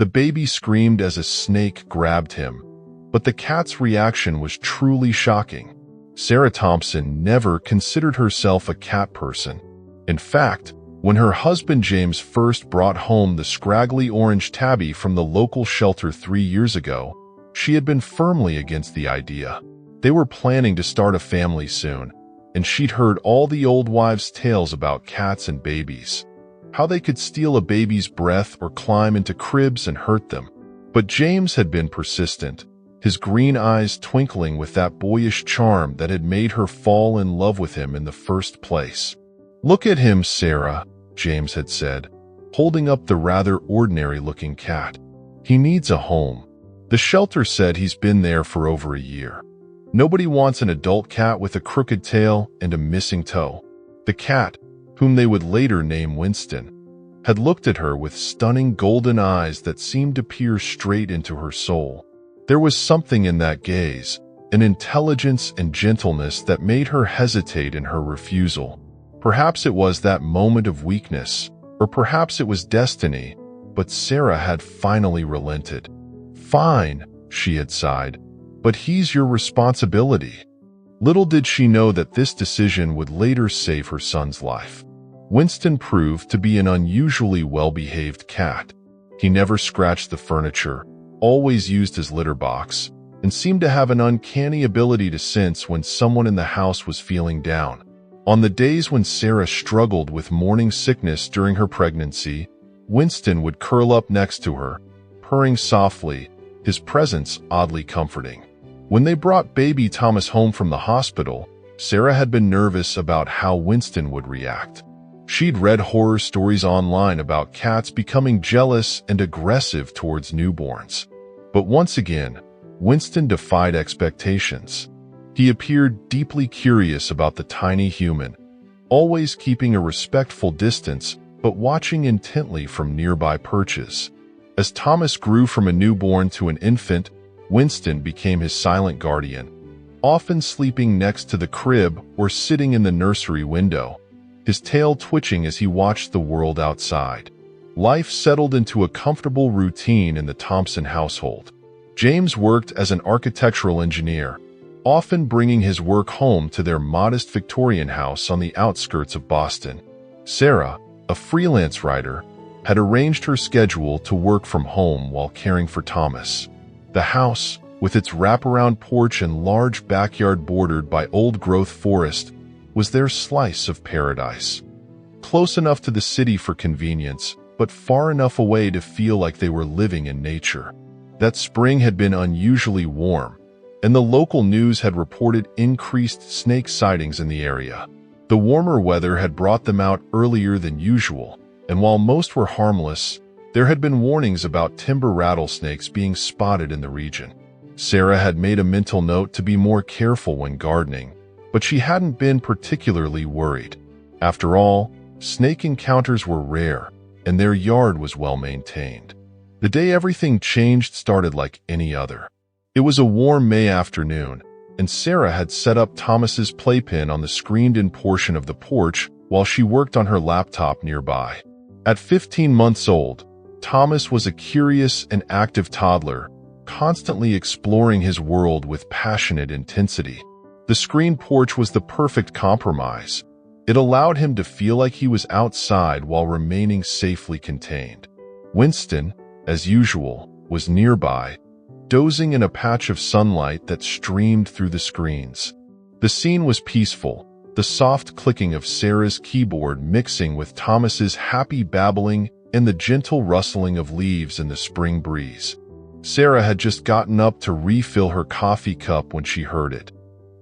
The baby screamed as a snake grabbed him, but the cat's reaction was truly shocking. Sarah Thompson never considered herself a cat person. In fact, when her husband James first brought home the scraggly orange tabby from the local shelter 3 years ago, she had been firmly against the idea. They were planning to start a family soon, and she'd heard all the old wives' tales about cats and babies, how they could steal a baby's breath or climb into cribs and hurt them. But James had been persistent, his green eyes twinkling with that boyish charm that had made her fall in love with him in the first place. "Look at him, Sarah," James had said, holding up the rather ordinary-looking cat. "He needs a home. The shelter said he's been there for over a year. Nobody wants an adult cat with a crooked tail and a missing toe." The cat, whom they would later name Winston, had looked at her with stunning golden eyes that seemed to peer straight into her soul. There was something in that gaze, an intelligence and gentleness that made her hesitate in her refusal. Perhaps it was that moment of weakness, or perhaps it was destiny, but Sarah had finally relented. "Fine," she had sighed, "but he's your responsibility." Little did she know that this decision would later save her son's life. Winston proved to be an unusually well-behaved cat. He never scratched the furniture, always used his litter box, and seemed to have an uncanny ability to sense when someone in the house was feeling down. On the days when Sarah struggled with morning sickness during her pregnancy, Winston would curl up next to her, purring softly, his presence oddly comforting. When they brought baby Thomas home from the hospital, Sarah had been nervous about how Winston would react. She'd read horror stories online about cats becoming jealous and aggressive towards newborns. But once again, Winston defied expectations. He appeared deeply curious about the tiny human, always keeping a respectful distance but watching intently from nearby perches. As Thomas grew from a newborn to an infant, Winston became his silent guardian, often sleeping next to the crib or sitting in the nursery window, his tail twitching as he watched the world outside. Life settled into a comfortable routine in the Thompson household. James worked as an architectural engineer, often bringing his work home to their modest Victorian house on the outskirts of Boston. Sarah, a freelance writer, had arranged her schedule to work from home while caring for Thomas. The house, with its wraparound porch and large backyard bordered by old-growth forest, was their slice of paradise. Close enough to the city for convenience, but far enough away to feel like they were living in nature. That spring had been unusually warm, and the local news had reported increased snake sightings in the area. The warmer weather had brought them out earlier than usual, and while most were harmless, there had been warnings about timber rattlesnakes being spotted in the region. Sarah had made a mental note to be more careful when gardening, but she hadn't been particularly worried. After all, snake encounters were rare, and their yard was well maintained. The day everything changed started like any other. It was a warm May afternoon, and Sarah had set up Thomas's playpen on the screened-in portion of the porch while she worked on her laptop nearby. At 15 months old, Thomas was a curious and active toddler, constantly exploring his world with passionate intensity. The screened porch was the perfect compromise. It allowed him to feel like he was outside while remaining safely contained. Winston, as usual, was nearby, dozing in a patch of sunlight that streamed through the screens. The scene was peaceful, the soft clicking of Sarah's keyboard mixing with Thomas's happy babbling and the gentle rustling of leaves in the spring breeze. Sarah had just gotten up to refill her coffee cup when she heard it,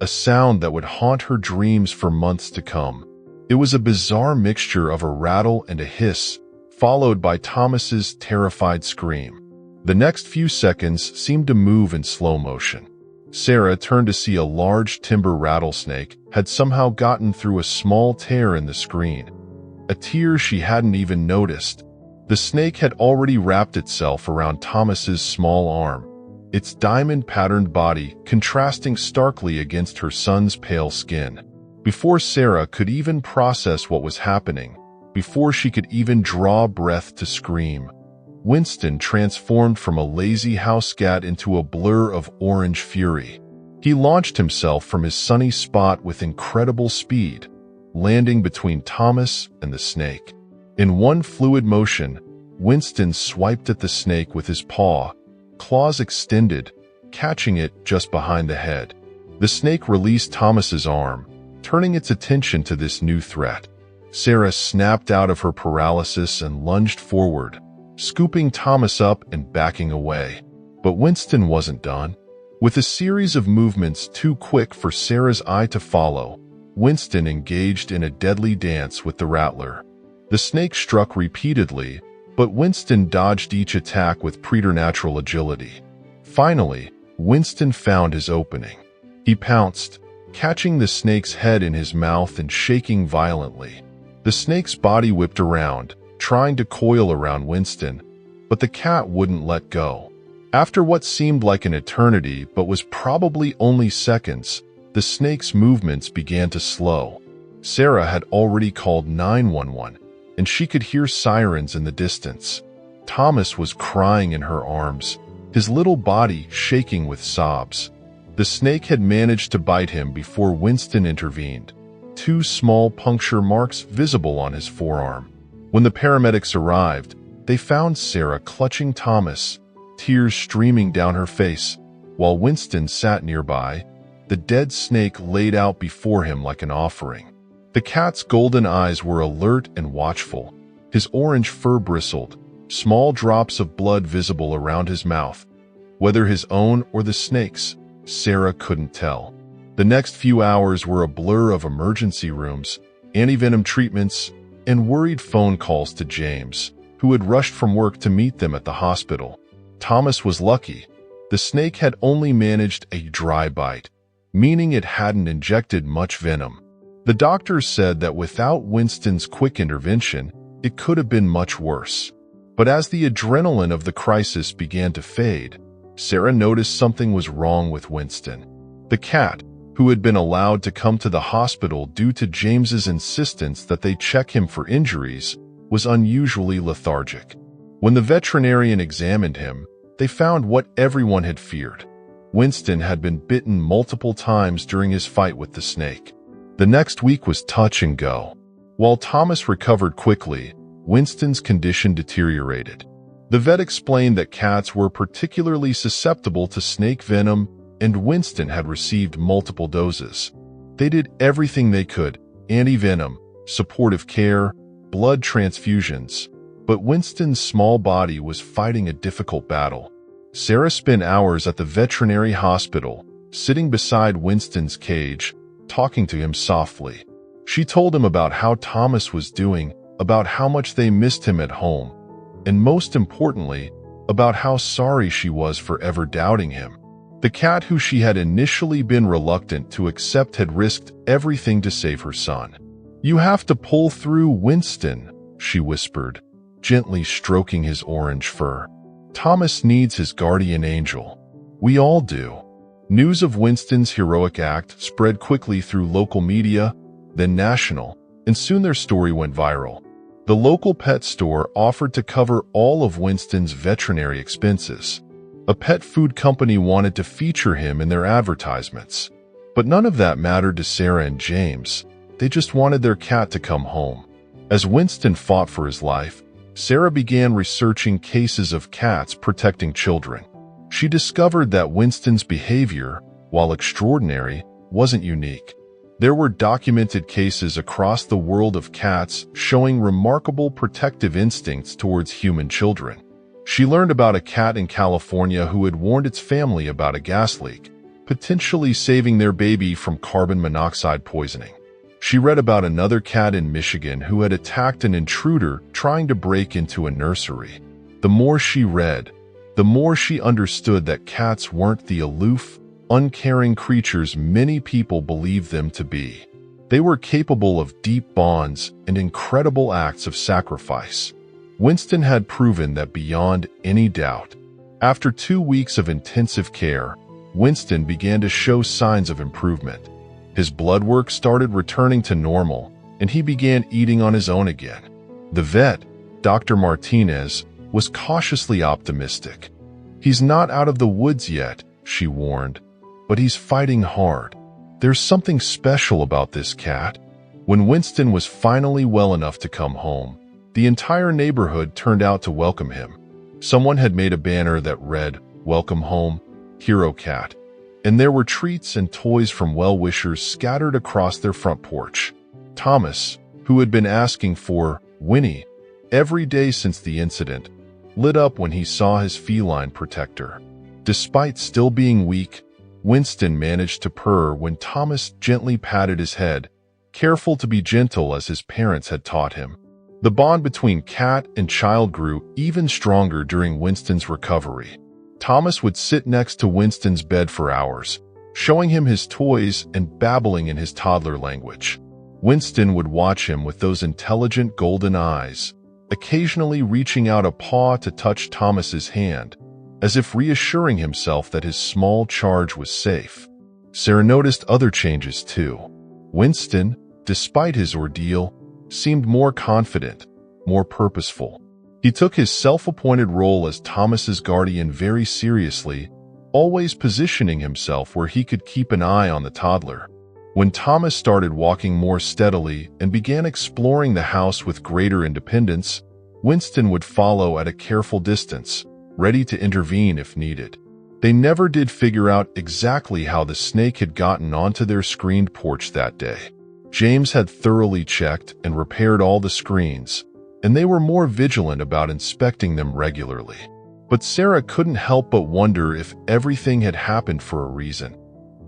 a sound that would haunt her dreams for months to come. It was a bizarre mixture of a rattle and a hiss, followed by Thomas's terrified scream. The next few seconds seemed to move in slow motion. Sarah turned to see a large timber rattlesnake had somehow gotten through a small tear in the screen, a tear she hadn't even noticed. The snake had already wrapped itself around Thomas's small arm, its diamond-patterned body contrasting starkly against her son's pale skin. Before Sarah could even process what was happening, before she could even draw breath to scream, Winston transformed from a lazy house cat into a blur of orange fury. He launched himself from his sunny spot with incredible speed, landing between Thomas and the snake. In one fluid motion, Winston swiped at the snake with his paw, claws extended, catching it just behind the head. The snake released Thomas's arm, turning its attention to this new threat. Sarah snapped out of her paralysis and lunged forward, scooping Thomas up and backing away. But Winston wasn't done. With a series of movements too quick for Sarah's eye to follow, Winston engaged in a deadly dance with the rattler. The snake struck repeatedly, but Winston dodged each attack with preternatural agility. Finally, Winston found his opening. He pounced, catching the snake's head in his mouth and shaking violently. The snake's body whipped around, trying to coil around Winston, but the cat wouldn't let go. After what seemed like an eternity but was probably only seconds, the snake's movements began to slow. Sarah had already called 911, and she could hear sirens in the distance. Thomas was crying in her arms, his little body shaking with sobs. The snake had managed to bite him before Winston intervened, 2 small puncture marks visible on his forearm. When the paramedics arrived, they found Sarah clutching Thomas, tears streaming down her face, while Winston sat nearby, the dead snake laid out before him like an offering. The cat's golden eyes were alert and watchful. His orange fur bristled, small drops of blood visible around his mouth. Whether his own or the snake's, Sarah couldn't tell. The next few hours were a blur of emergency rooms, antivenom treatments, and worried phone calls to James, who had rushed from work to meet them at the hospital. Thomas was lucky. The snake had only managed a dry bite, meaning it hadn't injected much venom. The doctors said that without Winston's quick intervention, it could have been much worse. But as the adrenaline of the crisis began to fade, Sarah noticed something was wrong with Winston. The cat, who had been allowed to come to the hospital due to James's insistence that they check him for injuries, was unusually lethargic. When the veterinarian examined him, they found what everyone had feared. Winston had been bitten multiple times during his fight with the snake. The next week was touch and go. While Thomas recovered quickly, Winston's condition deteriorated. The vet explained that cats were particularly susceptible to snake venom, and Winston had received multiple doses. They did everything they could: anti-venom, supportive care, blood transfusions. But Winston's small body was fighting a difficult battle. Sarah spent hours at the veterinary hospital, sitting beside Winston's cage, talking to him softly. She told him about how Thomas was doing, about how much they missed him at home, and most importantly, about how sorry she was for ever doubting him. The cat who she had initially been reluctant to accept had risked everything to save her son. "You have to pull through, Winston," she whispered, gently stroking his orange fur. "Thomas needs his guardian angel. We all do." News of Winston's heroic act spread quickly through local media, then national, and soon their story went viral. The local pet store offered to cover all of Winston's veterinary expenses. A pet food company wanted to feature him in their advertisements. But none of that mattered to Sarah and James. They just wanted their cat to come home. As Winston fought for his life, Sarah began researching cases of cats protecting children. She discovered that Winston's behavior, while extraordinary, wasn't unique. There were documented cases across the world of cats showing remarkable protective instincts towards human children. She learned about a cat in California who had warned its family about a gas leak, potentially saving their baby from carbon monoxide poisoning. She read about another cat in Michigan who had attacked an intruder trying to break into a nursery. The more she read, the more she understood that cats weren't the aloof, uncaring creatures many people believed them to be. They were capable of deep bonds and incredible acts of sacrifice. Winston had proven that beyond any doubt. After 2 weeks of intensive care, Winston began to show signs of improvement. His blood work started returning to normal, and he began eating on his own again. The vet, Dr. Martinez, was cautiously optimistic. "He's not out of the woods yet," she warned, "but he's fighting hard. There's something special about this cat." When Winston was finally well enough to come home, the entire neighborhood turned out to welcome him. Someone had made a banner that read, "Welcome home, Hero Cat," and there were treats and toys from well-wishers scattered across their front porch. Thomas, who had been asking for Winnie every day since the incident, lit up when he saw his feline protector. Despite still being weak, Winston managed to purr when Thomas gently patted his head, careful to be gentle as his parents had taught him. The bond between cat and child grew even stronger during Winston's recovery. Thomas would sit next to Winston's bed for hours, showing him his toys and babbling in his toddler language. Winston would watch him with those intelligent golden eyes, occasionally reaching out a paw to touch Thomas's hand, as if reassuring himself that his small charge was safe. Sarah noticed other changes too. Winston, despite his ordeal, seemed more confident, more purposeful. He took his self-appointed role as Thomas's guardian very seriously, always positioning himself where he could keep an eye on the toddler. When Thomas started walking more steadily and began exploring the house with greater independence, Winston would follow at a careful distance, ready to intervene if needed. They never did figure out exactly how the snake had gotten onto their screened porch that day. James had thoroughly checked and repaired all the screens, and they were more vigilant about inspecting them regularly. But Sarah couldn't help but wonder if everything had happened for a reason.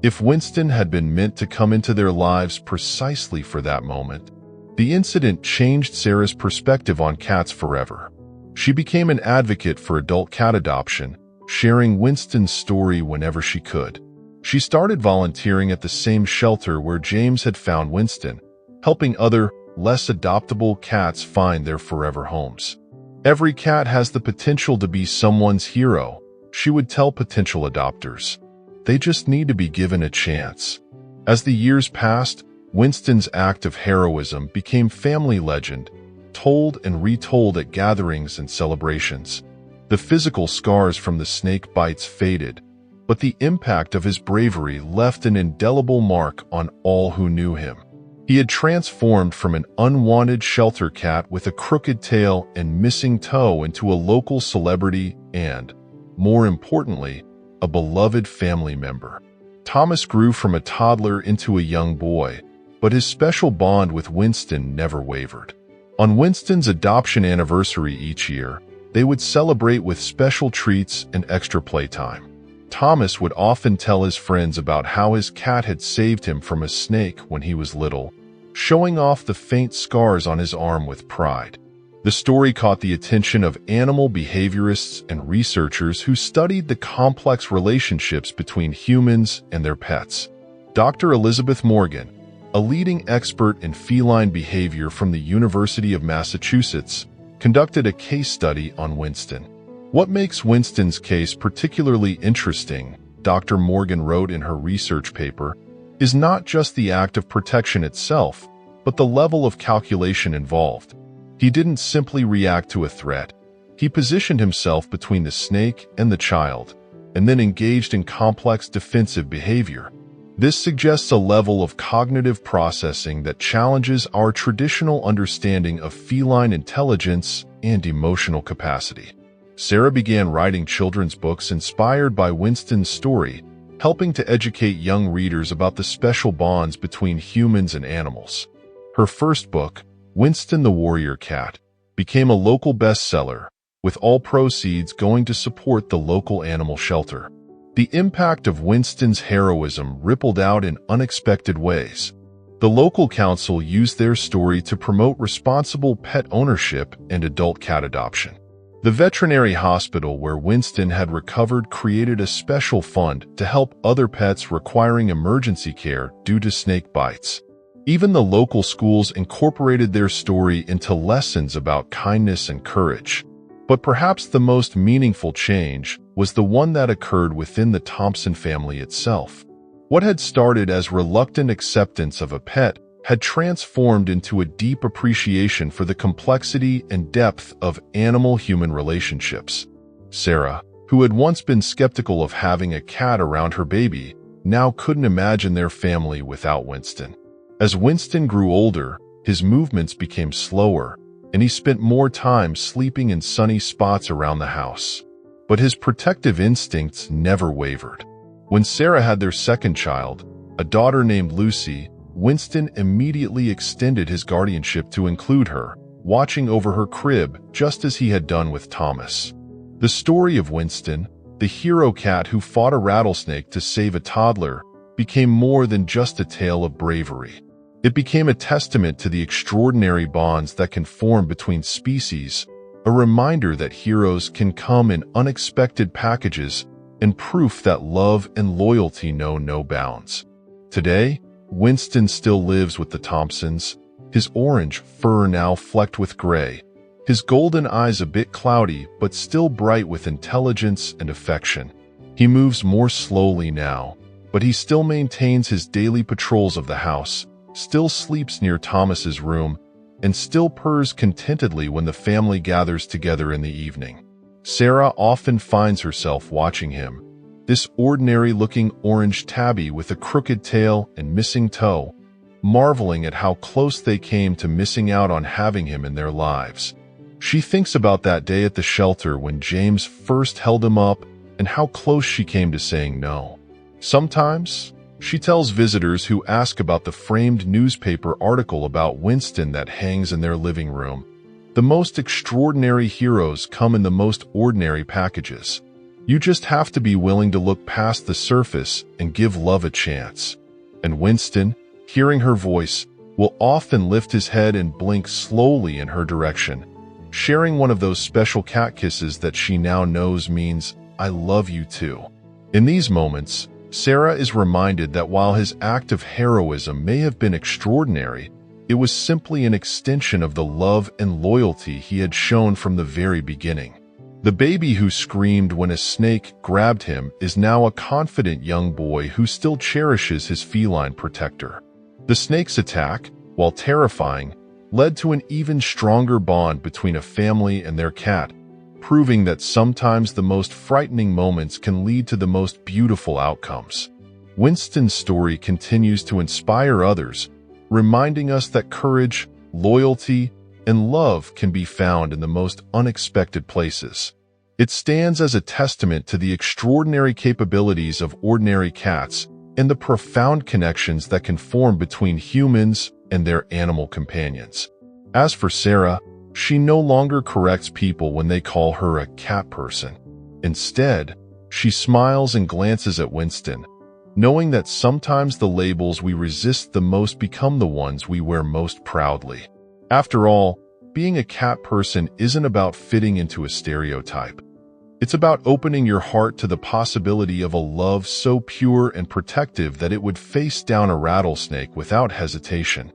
If Winston had been meant to come into their lives precisely for that moment. The incident changed Sarah's perspective on cats forever. She became an advocate for adult cat adoption, sharing Winston's story whenever she could. She started volunteering at the same shelter where James had found Winston, helping other, less adoptable cats find their forever homes. "Every cat has the potential to be someone's hero," she would tell potential adopters. "They just need to be given a chance." As the years passed, Winston's act of heroism became family legend, told and retold at gatherings and celebrations. The physical scars from the snake bites faded, but the impact of his bravery left an indelible mark on all who knew him. He had transformed from an unwanted shelter cat with a crooked tail and missing toe into a local celebrity and, more importantly, a beloved family member. Thomas grew from a toddler into a young boy, but his special bond with Winston never wavered. On Winston's adoption anniversary each year, they would celebrate with special treats and extra playtime. Thomas would often tell his friends about how his cat had saved him from a snake when he was little, showing off the faint scars on his arm with pride. The story caught the attention of animal behaviorists and researchers who studied the complex relationships between humans and their pets. Dr. Elizabeth Morgan, a leading expert in feline behavior from the University of Massachusetts, conducted a case study on Winston. What makes Winston's case particularly interesting, Dr. Morgan wrote in her research paper, is not just the act of protection itself, but the level of calculation involved. He didn't simply react to a threat. He positioned himself between the snake and the child, and then engaged in complex defensive behavior. This suggests a level of cognitive processing that challenges our traditional understanding of feline intelligence and emotional capacity. Sarah began writing children's books inspired by Winston's story, helping to educate young readers about the special bonds between humans and animals. Her first book, Winston the Warrior Cat, became a local bestseller, with all proceeds going to support the local animal shelter. The impact of Winston's heroism rippled out in unexpected ways. The local council used their story to promote responsible pet ownership and adult cat adoption. The veterinary hospital where Winston had recovered created a special fund to help other pets requiring emergency care due to snake bites. Even the local schools incorporated their story into lessons about kindness and courage. But perhaps the most meaningful change was the one that occurred within the Thompson family itself. What had started as reluctant acceptance of a pet had transformed into a deep appreciation for the complexity and depth of animal-human relationships. Sarah, who had once been skeptical of having a cat around her baby, now couldn't imagine their family without Winston. As Winston grew older, his movements became slower, and he spent more time sleeping in sunny spots around the house. But his protective instincts never wavered. When Sarah had their second child, a daughter named Lucy, Winston immediately extended his guardianship to include her, watching over her crib just as he had done with Thomas. The story of Winston, the hero cat who fought a rattlesnake to save a toddler, became more than just a tale of bravery. It became a testament to the extraordinary bonds that can form between species, a reminder that heroes can come in unexpected packages, and proof that love and loyalty know no bounds. Today, Winston still lives with the Thompsons, his orange fur now flecked with gray, his golden eyes a bit cloudy but still bright with intelligence and affection. He moves more slowly now, but he still maintains his daily patrols of the house, still sleeps near Thomas's room, and still purrs contentedly when the family gathers together in the evening. Sarah often finds herself watching him, this ordinary-looking orange tabby with a crooked tail and missing toe, marveling at how close they came to missing out on having him in their lives. She thinks about that day at the shelter when James first held him up and how close she came to saying no. Sometimes, she tells visitors who ask about the framed newspaper article about Winston that hangs in their living room, the most extraordinary heroes come in the most ordinary packages. You just have to be willing to look past the surface and give love a chance. And Winston, hearing her voice, will often lift his head and blink slowly in her direction, sharing one of those special cat kisses that she now knows means, "I love you too." In these moments, Sarah is reminded that while his act of heroism may have been extraordinary, it was simply an extension of the love and loyalty he had shown from the very beginning. The baby who screamed when a snake grabbed him is now a confident young boy who still cherishes his feline protector. The snake's attack, while terrifying, led to an even stronger bond between a family and their cat, proving that sometimes the most frightening moments can lead to the most beautiful outcomes. Winston's story continues to inspire others, reminding us that courage, loyalty, and love can be found in the most unexpected places. It stands as a testament to the extraordinary capabilities of ordinary cats and the profound connections that can form between humans and their animal companions. As for Sarah, she no longer corrects people when they call her a cat person. Instead, she smiles and glances at Winston, knowing that sometimes the labels we resist the most become the ones we wear most proudly. After all, being a cat person isn't about fitting into a stereotype. It's about opening your heart to the possibility of a love so pure and protective that it would face down a rattlesnake without hesitation.